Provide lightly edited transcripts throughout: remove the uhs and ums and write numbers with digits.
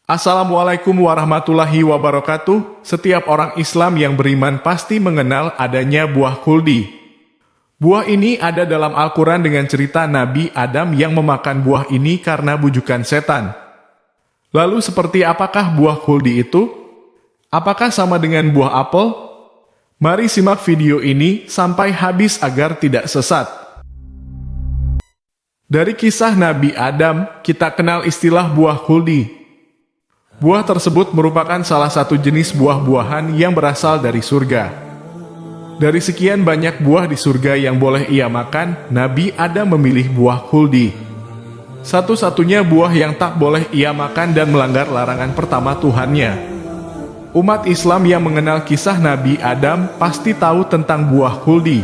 Assalamualaikum warahmatullahi wabarakatuh. Setiap orang Islam yang beriman pasti mengenal adanya buah khuldi. Buah ini ada dalam Al-Quran dengan cerita Nabi Adam yang memakan buah ini karena bujukan setan. Lalu seperti apakah buah khuldi itu? Apakah sama dengan buah apel? Mari simak video ini sampai habis agar tidak sesat. Dari kisah Nabi Adam, kita kenal istilah buah khuldi. Buah tersebut merupakan salah satu jenis buah-buahan yang berasal dari surga. Dari sekian banyak buah di surga yang boleh ia makan, Nabi Adam memilih buah khuldi. Satu-satunya buah yang tak boleh ia makan dan melanggar larangan pertama Tuhannya. Umat Islam yang mengenal kisah Nabi Adam pasti tahu tentang buah khuldi.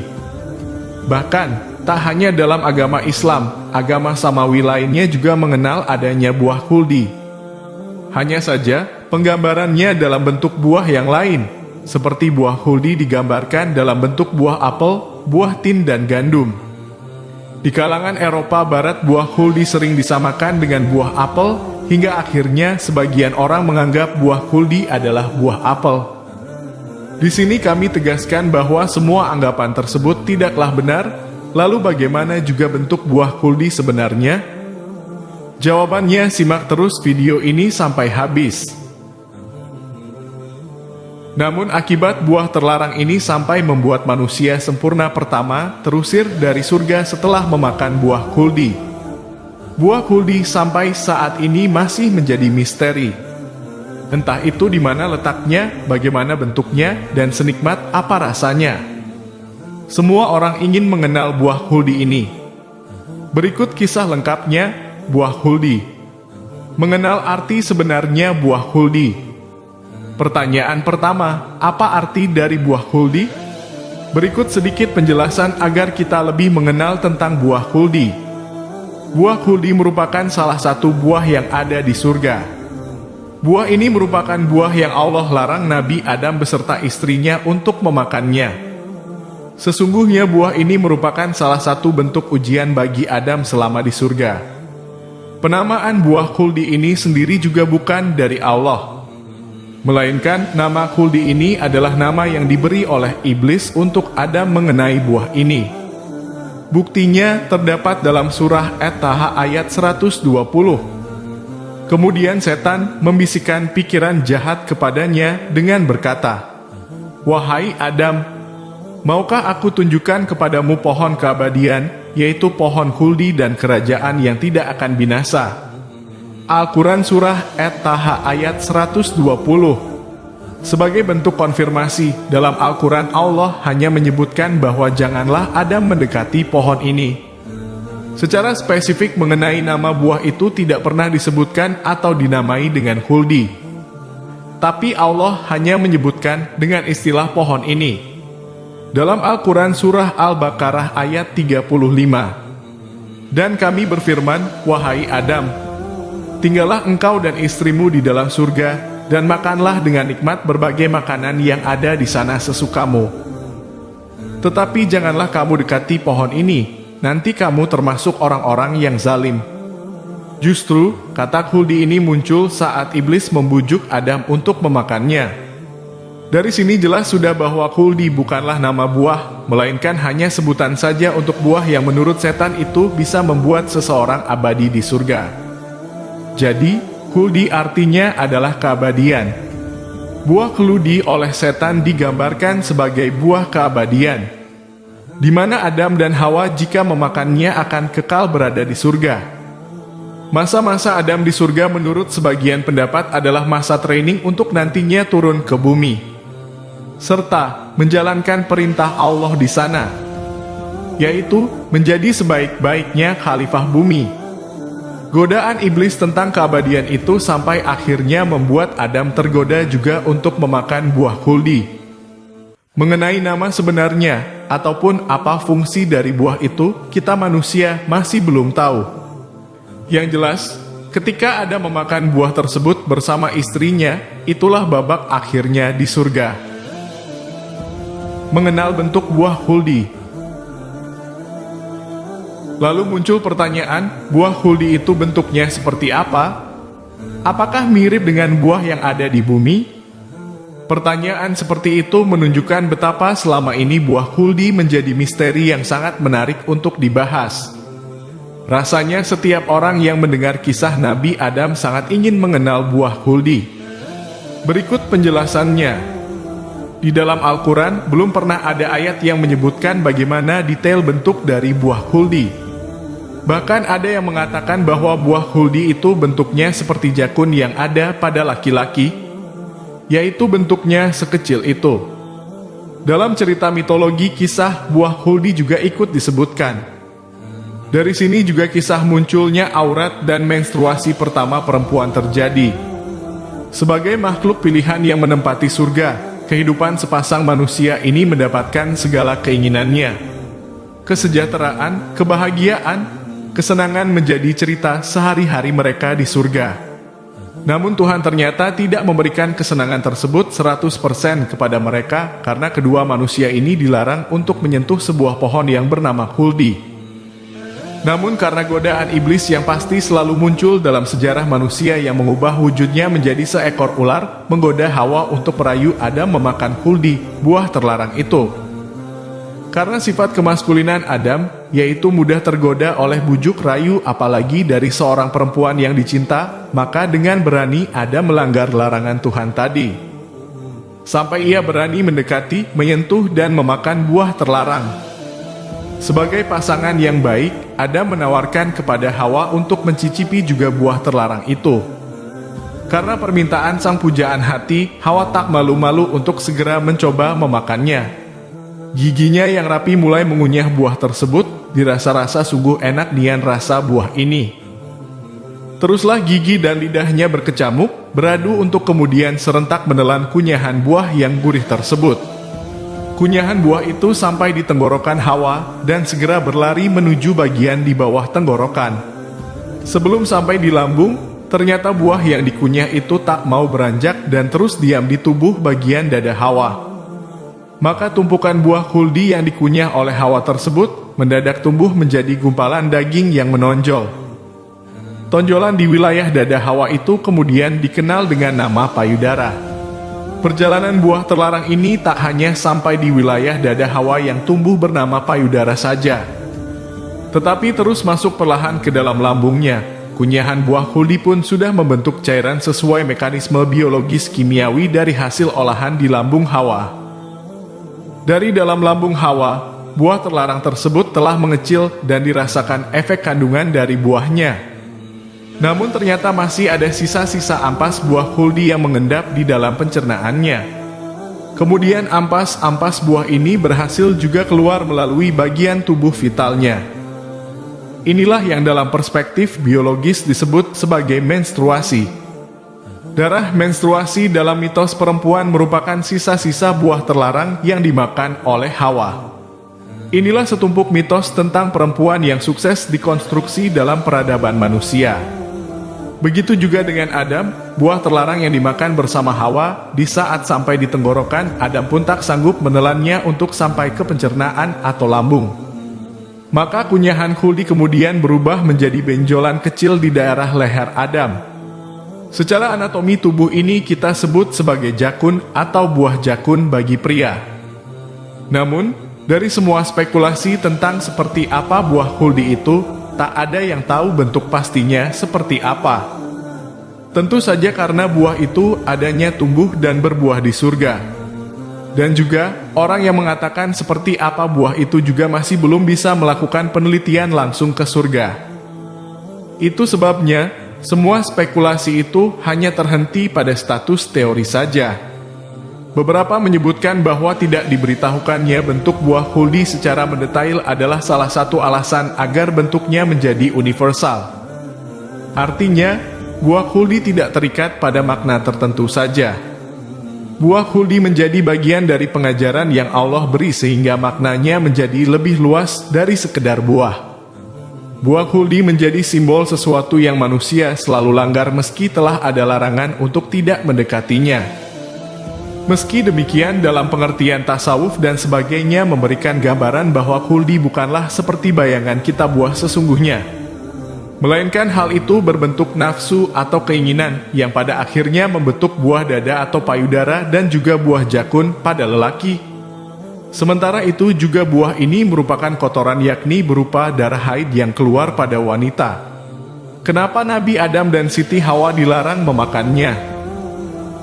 Bahkan, tak hanya dalam agama Islam, agama samawi lainnya juga mengenal adanya buah khuldi. Hanya saja, penggambarannya dalam bentuk buah yang lain, seperti buah khuldi digambarkan dalam bentuk buah apel, buah tin dan gandum. Di kalangan Eropa Barat, buah khuldi sering disamakan dengan buah apel, hingga akhirnya sebagian orang menganggap buah khuldi adalah buah apel. Di sini kami tegaskan bahwa semua anggapan tersebut tidaklah benar. Lalu bagaimana juga bentuk buah khuldi sebenarnya? Jawabannya simak terus video ini sampai habis. Namun akibat buah terlarang ini sampai membuat manusia sempurna pertama terusir dari surga setelah memakan buah khuldi. Buah khuldi sampai saat ini masih menjadi misteri. Entah itu di mana letaknya, bagaimana bentuknya, dan senikmat apa rasanya. Semua orang ingin mengenal buah khuldi ini. Berikut kisah lengkapnya. Buah khuldi. Mengenal arti sebenarnya buah khuldi. Pertanyaan pertama, apa arti dari buah khuldi? Berikut sedikit penjelasan agar kita lebih mengenal tentang buah khuldi. Buah khuldi merupakan salah satu buah yang ada di surga. Buah ini merupakan buah yang Allah larang Nabi Adam beserta istrinya untuk memakannya. Sesungguhnya buah ini merupakan salah satu bentuk ujian bagi Adam selama di surga. Penamaan buah khuldi ini sendiri juga bukan dari Allah. Melainkan nama khuldi ini adalah nama yang diberi oleh iblis untuk Adam mengenai buah ini. Buktinya terdapat dalam surah At-Taha ayat 120. Kemudian setan membisikkan pikiran jahat kepadanya dengan berkata, "Wahai Adam, maukah aku tunjukkan kepadamu pohon keabadian, yaitu pohon khuldi dan kerajaan yang tidak akan binasa?" Al-Quran Surah At-Taha ayat 120. Sebagai bentuk konfirmasi, dalam Al-Quran Allah hanya menyebutkan bahwa janganlah Adam mendekati pohon ini. Secara spesifik mengenai nama buah itu tidak pernah disebutkan atau dinamai dengan khuldi. Tapi Allah hanya menyebutkan dengan istilah pohon ini. Dalam Al-Quran Surah Al-Baqarah ayat 35. Dan kami berfirman, "Wahai Adam, tinggallah engkau dan istrimu di dalam surga, dan makanlah dengan nikmat berbagai makanan yang ada di sana sesukamu. Tetapi janganlah kamu dekati pohon ini, nanti kamu termasuk orang-orang yang zalim." Justru, kata khuldi ini muncul saat iblis membujuk Adam untuk memakannya. Dari sini jelas sudah bahwa khuldi bukanlah nama buah, melainkan hanya sebutan saja untuk buah yang menurut setan itu bisa membuat seseorang abadi di surga. Jadi, khuldi artinya adalah keabadian. Buah khuldi oleh setan digambarkan sebagai buah keabadian, di mana Adam dan Hawa jika memakannya akan kekal berada di surga. Masa-masa Adam di surga menurut sebagian pendapat adalah masa training untuk nantinya turun ke bumi, serta menjalankan perintah Allah di sana, yaitu menjadi sebaik-baiknya khalifah bumi. Godaan iblis tentang keabadian itu sampai akhirnya membuat Adam tergoda juga untuk memakan buah khuldi. Mengenai nama sebenarnya, ataupun apa fungsi dari buah itu, kita manusia masih belum tahu. Yang jelas, ketika Adam memakan buah tersebut bersama istrinya, itulah babak akhirnya di surga. Mengenal bentuk buah khuldi. Lalu muncul pertanyaan, buah khuldi itu bentuknya seperti apa? Apakah mirip dengan buah yang ada di bumi? Pertanyaan seperti itu menunjukkan betapa selama ini buah huldi menjadi misteri yang sangat menarik untuk dibahas. Rasanya setiap orang yang mendengar kisah Nabi Adam sangat ingin mengenal buah huldi. Berikut penjelasannya. Di dalam Al-Quran, belum pernah ada ayat yang menyebutkan bagaimana detail bentuk dari buah huldi. Bahkan ada yang mengatakan bahwa buah huldi itu bentuknya seperti jakun yang ada pada laki-laki, yaitu bentuknya sekecil itu. Dalam cerita mitologi, kisah buah huldi juga ikut disebutkan. Dari sini juga kisah munculnya aurat dan menstruasi pertama perempuan terjadi. Sebagai makhluk pilihan yang menempati surga, kehidupan sepasang manusia ini mendapatkan segala keinginannya. Kesejahteraan, kebahagiaan, kesenangan menjadi cerita sehari-hari mereka di surga. Namun Tuhan ternyata tidak memberikan kesenangan tersebut 100% kepada mereka karena kedua manusia ini dilarang untuk menyentuh sebuah pohon yang bernama huldi. Namun karena godaan iblis yang pasti selalu muncul dalam sejarah manusia yang mengubah wujudnya menjadi seekor ular, menggoda Hawa untuk merayu Adam memakan huldi, buah terlarang itu. Karena sifat kemaskulinan Adam, yaitu mudah tergoda oleh bujuk rayu apalagi dari seorang perempuan yang dicinta, maka dengan berani Adam melanggar larangan Tuhan tadi. Sampai ia berani mendekati, menyentuh dan memakan buah terlarang. Sebagai pasangan yang baik, Adam menawarkan kepada Hawa untuk mencicipi juga buah terlarang itu. Karena permintaan sang pujaan hati, Hawa tak malu-malu untuk segera mencoba memakannya. Giginya yang rapi mulai mengunyah buah tersebut, dirasa-rasa sungguh enak nian rasa buah ini. Teruslah gigi dan lidahnya berkecamuk, beradu untuk kemudian serentak menelan kunyahan buah yang gurih tersebut. Kunyahan buah itu sampai di tenggorokan Hawa dan segera berlari menuju bagian di bawah tenggorokan. Sebelum sampai di lambung, ternyata buah yang dikunyah itu tak mau beranjak dan terus diam di tubuh bagian dada Hawa. Maka tumpukan buah huldi yang dikunyah oleh Hawa tersebut mendadak tumbuh menjadi gumpalan daging yang menonjol. Tonjolan di wilayah dada Hawa itu kemudian dikenal dengan nama payudara. Perjalanan buah terlarang ini tak hanya sampai di wilayah dada Hawa yang tumbuh bernama payudara saja, tetapi terus masuk perlahan ke dalam lambungnya. Kunyahan buah huldi pun sudah membentuk cairan sesuai mekanisme biologis kimiawi dari hasil olahan di lambung Hawa. Dari dalam lambung Hawa, buah terlarang tersebut telah mengecil dan dirasakan efek kandungan dari buahnya. Namun ternyata masih ada sisa-sisa ampas buah huldi yang mengendap di dalam pencernaannya. Kemudian ampas-ampas buah ini berhasil juga keluar melalui bagian tubuh vitalnya. Inilah yang dalam perspektif biologis disebut sebagai menstruasi. Darah menstruasi dalam mitos perempuan merupakan sisa-sisa buah terlarang yang dimakan oleh Hawa. Inilah setumpuk mitos tentang perempuan yang sukses dikonstruksi dalam peradaban manusia. Begitu juga dengan Adam, buah terlarang yang dimakan bersama Hawa, di saat sampai di tenggorokan, Adam pun tak sanggup menelannya untuk sampai ke pencernaan atau lambung. Maka kunyahan huldi kemudian berubah menjadi benjolan kecil di daerah leher Adam. Secara anatomi tubuh ini kita sebut sebagai jakun atau buah jakun bagi pria. Namun, dari semua spekulasi tentang seperti apa buah huldi itu, tak ada yang tahu bentuk pastinya seperti apa. Tentu saja karena buah itu adanya tumbuh dan berbuah di surga. Dan juga, orang yang mengatakan seperti apa buah itu juga masih belum bisa melakukan penelitian langsung ke surga. Itu sebabnya, semua spekulasi itu hanya terhenti pada status teori saja. Beberapa menyebutkan bahwa tidak diberitahukannya bentuk buah huldi secara mendetail adalah salah satu alasan agar bentuknya menjadi universal. Artinya, buah huldi tidak terikat pada makna tertentu saja. Buah huldi menjadi bagian dari pengajaran yang Allah beri sehingga maknanya menjadi lebih luas dari sekedar buah. Buah huldi menjadi simbol sesuatu yang manusia selalu langgar meski telah ada larangan untuk tidak mendekatinya. Meski demikian, dalam pengertian tasawuf dan sebagainya memberikan gambaran bahwa huldi bukanlah seperti bayangan kita buah sesungguhnya. Melainkan hal itu berbentuk nafsu atau keinginan yang pada akhirnya membentuk buah dada atau payudara dan juga buah jakun pada lelaki. Sementara itu juga buah ini merupakan kotoran, yakni berupa darah haid yang keluar pada wanita. Kenapa Nabi Adam dan Siti Hawa dilarang memakannya?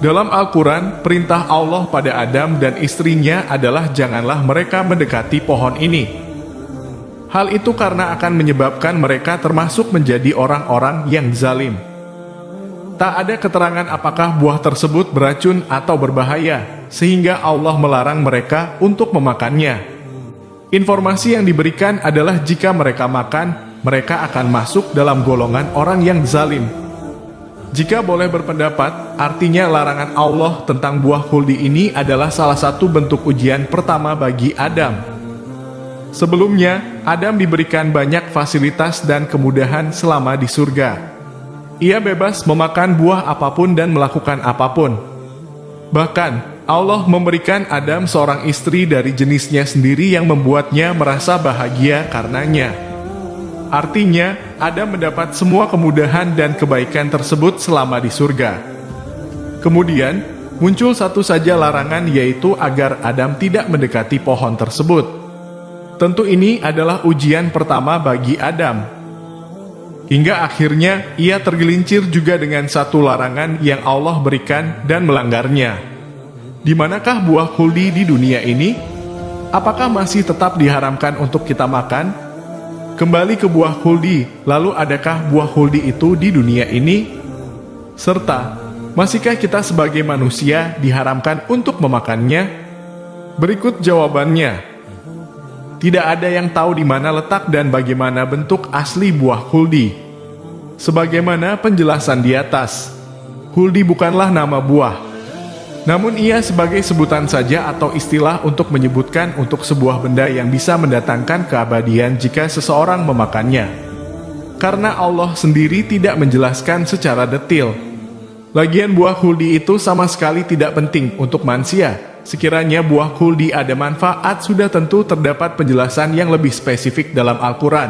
Dalam Al-Quran, perintah Allah pada Adam dan istrinya adalah janganlah mereka mendekati pohon ini. Hal itu karena akan menyebabkan mereka termasuk menjadi orang-orang yang zalim. Tak ada keterangan apakah buah tersebut beracun atau berbahaya, sehingga Allah melarang mereka untuk memakannya. Informasi yang diberikan adalah jika mereka makan, mereka akan masuk dalam golongan orang yang zalim. Jika boleh berpendapat, artinya larangan Allah tentang buah khuldi ini adalah salah satu bentuk ujian pertama bagi Adam. Sebelumnya, Adam diberikan banyak fasilitas dan kemudahan selama di surga. Ia bebas memakan buah apapun dan melakukan apapun. Bahkan, Allah memberikan Adam seorang istri dari jenisnya sendiri yang membuatnya merasa bahagia karenanya. Artinya, Adam mendapat semua kemudahan dan kebaikan tersebut selama di surga. Kemudian, muncul satu saja larangan, yaitu agar Adam tidak mendekati pohon tersebut. Tentu ini adalah ujian pertama bagi Adam. Hingga akhirnya ia tergelincir juga dengan satu larangan yang Allah berikan dan melanggarnya. Di manakah buah khuldi di dunia ini? Apakah masih tetap diharamkan untuk kita makan? Kembali ke buah khuldi, lalu adakah buah khuldi itu di dunia ini? Serta, masihkah kita sebagai manusia diharamkan untuk memakannya? Berikut jawabannya. Tidak ada yang tahu di mana letak dan bagaimana bentuk asli buah khuldi. Sebagaimana penjelasan di atas, khuldi bukanlah nama buah. Namun ia sebagai sebutan saja atau istilah untuk menyebutkan untuk sebuah benda yang bisa mendatangkan keabadian jika seseorang memakannya. Karena Allah sendiri tidak menjelaskan secara detail. Lagian buah khuldi itu sama sekali tidak penting untuk manusia. Sekiranya buah khuldi ada manfaat, sudah tentu terdapat penjelasan yang lebih spesifik dalam Al-Quran.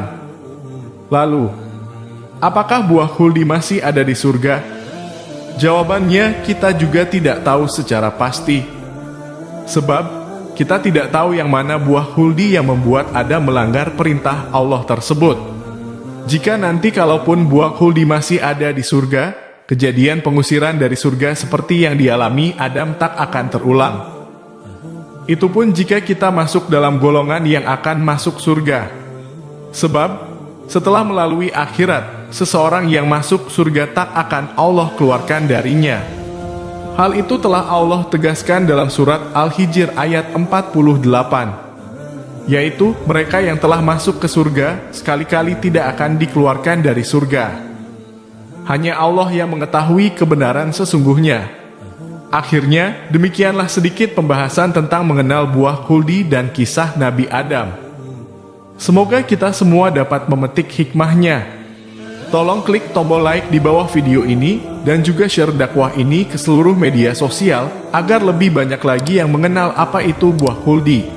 Lalu, apakah buah khuldi masih ada di surga? Jawabannya, kita juga tidak tahu secara pasti. Sebab, kita tidak tahu yang mana buah khuldi yang membuat Adam melanggar perintah Allah tersebut. Jika nanti kalaupun buah khuldi masih ada di surga, kejadian pengusiran dari surga seperti yang dialami Adam tak akan terulang. Itu pun jika kita masuk dalam golongan yang akan masuk surga. Sebab, setelah melalui akhirat, seseorang yang masuk surga tak akan Allah keluarkan darinya. Hal itu telah Allah tegaskan dalam surat Al-Hijr ayat 48. Yaitu, mereka yang telah masuk ke surga, sekali-kali tidak akan dikeluarkan dari surga. Hanya Allah yang mengetahui kebenaran sesungguhnya. Akhirnya, demikianlah sedikit pembahasan tentang mengenal buah khuldi dan kisah Nabi Adam. Semoga kita semua dapat memetik hikmahnya. Tolong klik tombol like di bawah video ini, dan juga share dakwah ini ke seluruh media sosial, agar lebih banyak lagi yang mengenal apa itu buah khuldi.